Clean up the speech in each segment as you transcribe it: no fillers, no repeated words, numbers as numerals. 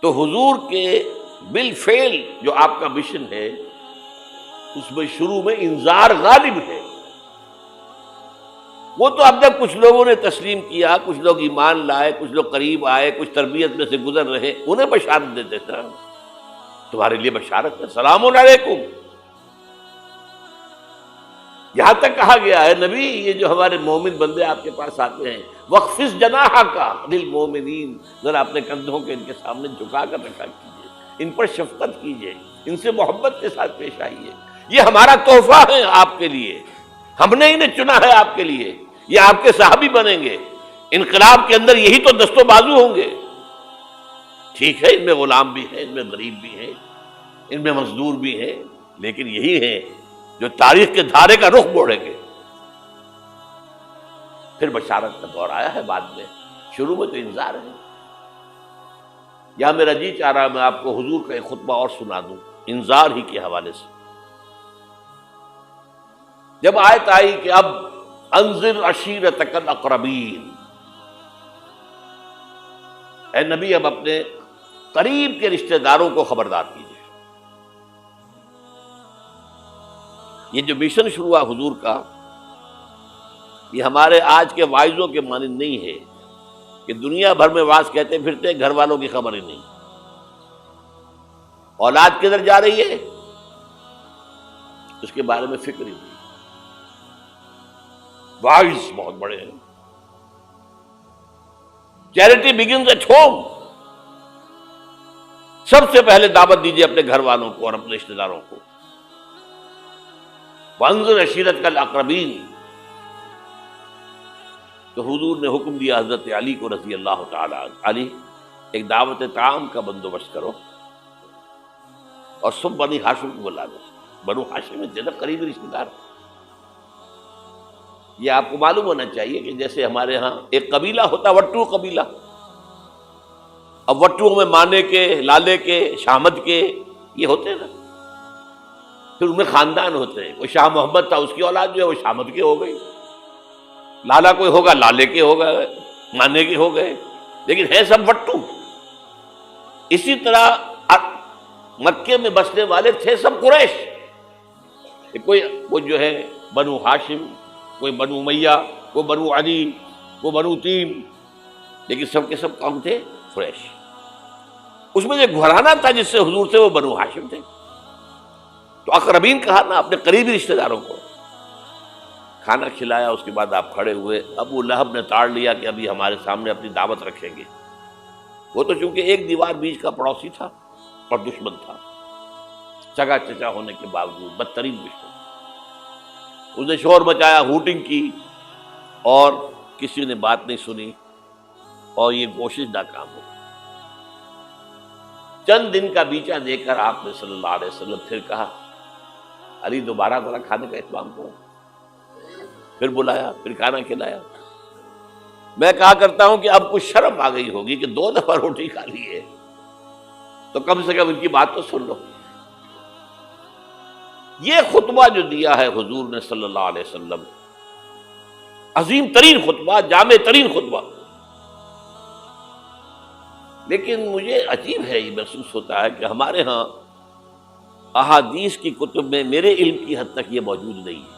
تو حضور کے بالفعل جو آپ کا مشن ہے اس میں شروع میں انذار غالب ہے. وہ تو اب تک کچھ لوگوں نے تسلیم کیا، کچھ لوگ ایمان لائے، کچھ لوگ قریب آئے، کچھ تربیت میں سے گزر رہے، انہیں بشارت دیتے تھے. تمہارے لیے بشارت ہے، سلام علیکم. یہاں تک کہا گیا ہے نبی یہ جو ہمارے مومن بندے آپ کے پاس آتے ہیں وَخْفِضْ جَنَاحَكَ لِلْمُؤْمِنِينَ، ذرا اپنے کندھوں کے ان کے سامنے جھکا کر رکھا کیجیے، ان پر شفقت کیجیے، ان سے محبت کے ساتھ پیش آئیے. یہ ہمارا تحفہ ہے آپ کے لیے، ہم نے انہیں چنا ہے آپ کے لیے، یہ آپ کے صحابی بنیں گے. انقلاب کے اندر یہی تو دست و بازو ہوں گے. ٹھیک ہے ان میں غلام بھی ہیں، ان میں غریب بھی ہیں، ان میں مزدور بھی ہیں، لیکن یہی ہیں جو تاریخ کے دھارے کا رخ موڑیں گے. پھر بشارت کا دور آیا ہے بعد میں، شروع میں تو انذار ہے. یا میرا جی چاہ رہا میں آپ کو حضور کا ایک خطبہ اور سنا دوں انذار ہی کے حوالے سے. جب آیت آئی کہ اب انذر عشیرتک الاقربین، اے نبی اب اپنے قریب کے رشتہ داروں کو خبردار کیجیے. یہ جو مشن شروع ہوا حضور کا، یہ ہمارے آج کے واعظوں کے مانند نہیں ہے کہ دنیا بھر میں واعظ کہتے پھرتے گھر والوں کی خبر ہی نہیں، اولاد کدھر جا رہی ہے اس کے بارے میں فکر ہی نہیں. واعظ بہت بڑے ہیں. Charity begins at home. سب سے پہلے دعوت دیجیے اپنے گھر والوں کو اور اپنے رشتہ داروں کو. وانذر عشیرتک الاقربین. تو حضور نے حکم دیا حضرت علی کو رضی اللہ تعالی عنہ، علی ایک دعوت طعام کا بندوبست کرو اور سب بنی ہاشم کو بلا دو. بنو ہاشم میں زیادہ قریبی رشتہ دار. یہ آپ کو معلوم ہونا چاہیے کہ جیسے ہمارے ہاں ایک قبیلہ ہوتا ہے وٹو قبیلہ. اب وٹو میں مانے کے، لالے کے، شامد کے یہ ہوتے ہیں نا. پھر ان میں خاندان ہوتے ہیں. وہ شاہ محمد تھا، اس کی اولاد جو ہے وہ شامد کے ہو گئی. لالا کوئی ہوگا لالے کے ہو گئے، مانے کے ہو گئے، لیکن ہے سب وٹو. اسی طرح مکے میں بسنے والے تھے سب قریش. کوئی جو ہے بنو ہاشم، کوئی بنو امیہ، کوئی بنو عدی، کوئی بنو تیم، لیکن سب کے سب کون تھے؟ قریش. اس میں جو گھرانہ تھا جس سے حضور تھے وہ بنو ہاشم تھے. تو اقربین کہا نا اپنے قریبی رشتہ داروں کو. کھانا کھلایا، اس کے بعد آپ کھڑے ہوئے. ابو لہب نے تاڑ لیا کہ ابھی ہمارے سامنے اپنی دعوت رکھیں گے. وہ تو چونکہ ایک دیوار بیچ کا پڑوسی تھا اور دشمن تھا، سگا چچا ہونے کے باوجود بدترین دشمن. اس نے شور مچایا، ہوٹنگ کی، اور کسی نے بات نہیں سنی اور یہ کوشش ناکام ہو. چند دن کا بیچا دے کر آپ نے صلی اللہ علیہ وسلم پھر کہا علی دوبارہ ذرا کھانے کا اہتمام کرو. پھر بلایا، پھر کھانا کھلایا. میں کہا کرتا ہوں کہ اب کچھ شرم آ گئی ہوگی کہ 2 دفعہ روٹی کھا لی ہے تو کم سے کم ان کی بات تو سن لو. یہ خطبہ جو دیا ہے حضور نے صلی اللہ علیہ وسلم، عظیم ترین خطبہ، جامع ترین خطبہ. لیکن مجھے عجیب ہے، یہ محسوس ہوتا ہے کہ ہمارے ہاں احادیث کی کتب میں میرے علم کی حد تک یہ موجود نہیں ہے.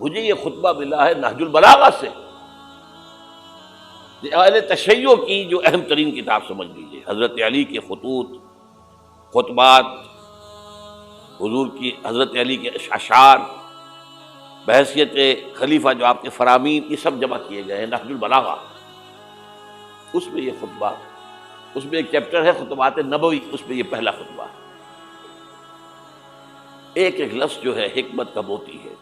مجھے یہ خطبہ ملا ہے نہج البلاغہ سے، اہل تشیع کی جو اہم ترین کتاب سمجھ لیجیے. حضرت علی کے خطوط، خطبات، حضور کی حضرت علی کے اشعار، بحیثیت خلیفہ جو آپ کے فرامین، یہ سب جمع کیے گئے ہیں نہج البلاغہ. اس میں یہ خطبہ، اس میں ایک چیپٹر ہے خطبات نبوی، اس میں یہ پہلا خطبہ. ایک ایک لفظ جو ہے حکمت کا موتی ہے.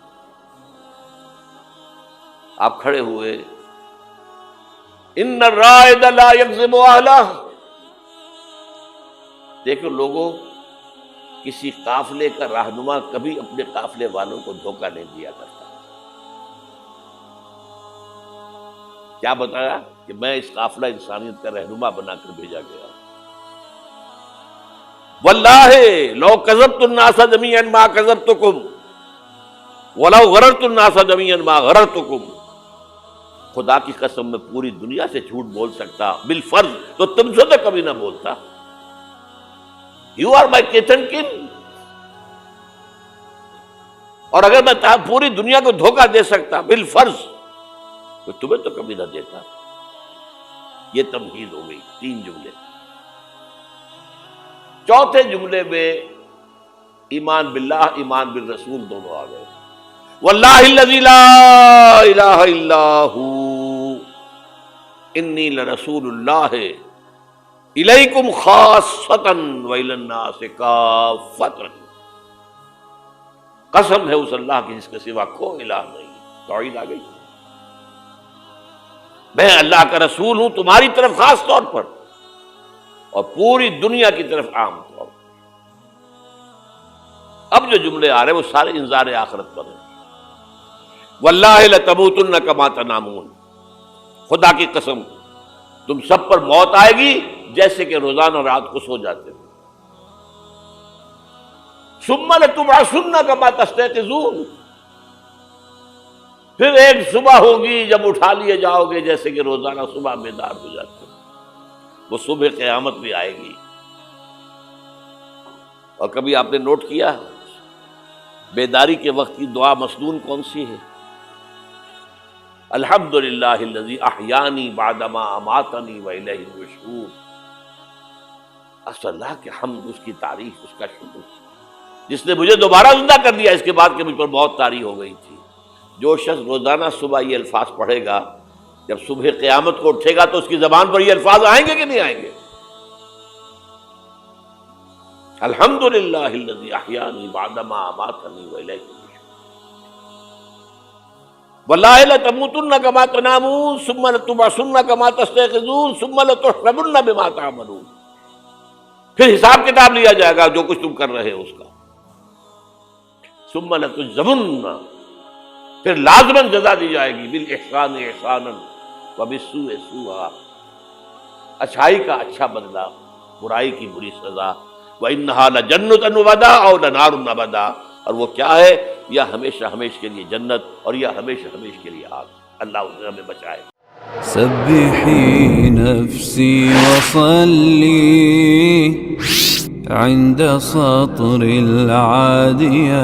آپ کھڑے ہوئے، ان الرائد لا یکذب اہلہ. دیکھو لوگوں، کسی قافلے کا رہنما کبھی اپنے قافلے والوں کو دھوکہ نہیں دیا کرتا. کیا بتایا کہ میں اس قافلہ انسانیت کا رہنما بنا کر بھیجا گیا. واللہ لو کذبت الناس جميعا ما کذبتکم ولو غررت الناس جميعا ما غررتکم. خدا کی قسم میں پوری دنیا سے جھوٹ بول سکتا بالفرض تو تم سے تو کبھی نہ بولتا. You are my kith and kin. اور اگر میں پوری دنیا کو دھوکہ دے سکتا بالفرض تو تمہیں تو کبھی نہ دیتا. یہ تمہید ہو گئی. 3 جملے. چوتھے جملے میں ایمان باللہ ایمان بالرسول دونوں آ گئے. واللہ الذی لا الہ الا ہو انی لرسول اللہ الیکم خاصۃ والی الناس کافۃ. قسم ہے اس اللہ کی جس کے سوا کوئی الہ نہیں. توحید آ گئی. میں اللہ کا رسول ہوں تمہاری طرف خاص طور پر اور پوری دنیا کی طرف عام طور پر. اب جو جملے آ رہے ہیں وہ سارے انذار آخرت پر ہیں. واللہ لتموتن کما تنامون. خدا کی قسم تم سب پر موت آئے گی جیسے کہ روزانہ رات کو سو جاتے ہو. ثم لتبعثن کما تستيقظون. پھر ایک صبح ہوگی جب اٹھا لیے جاؤ گے جیسے کہ روزانہ صبح بیدار ہو جاتے ہو. وہ صبح قیامت بھی آئے گی. اور کبھی آپ نے نوٹ کیا بیداری کے وقت کی دعا مسنون کون سی ہے؟ الحمدللہ الذی احیانی بعدما اماتنی والیہ النشور. اللہ کے حمد، اس کی تعریف، اس کا شکر جس نے مجھے دوبارہ زندہ کر دیا اس کے بعد کہ مجھ پر موت طاری ہو گئی تھی. جو شخص روزانہ صبح یہ الفاظ پڑھے گا جب صبح قیامت کو اٹھے گا تو اس کی زبان پر یہ الفاظ آئیں گے کہ نہیں آئیں گے؟ الحمدللہ الذی احیانی بعدما اماتنی والیہ النشور. واللہ لتموتن کما تنامون ثم لتبعثن کما تستيقظون ثم لتحسبن بما تعملون. پھر حساب کتاب لیا جائے گا جو کچھ تم کر رہے ہو اس کا. ثم لتجزون، پھر لازماً جزا دی جائے گی. بالاحسان احسانا وبالسوء سوءا. اچھائی کا اچھا بدلہ، برائی کی بری سزا. وانھا لجنۃ وبدا او لنار ابدا. اور وہ کیا ہے؟ یا ہمیشہ ہمیشہ کے لیے جنت اور یا ہمیشہ ہمیشہ کے لیے آگ. اللہ اسے ہمیں بچائے. سبحي نفسي وصلي عند سطر العاديات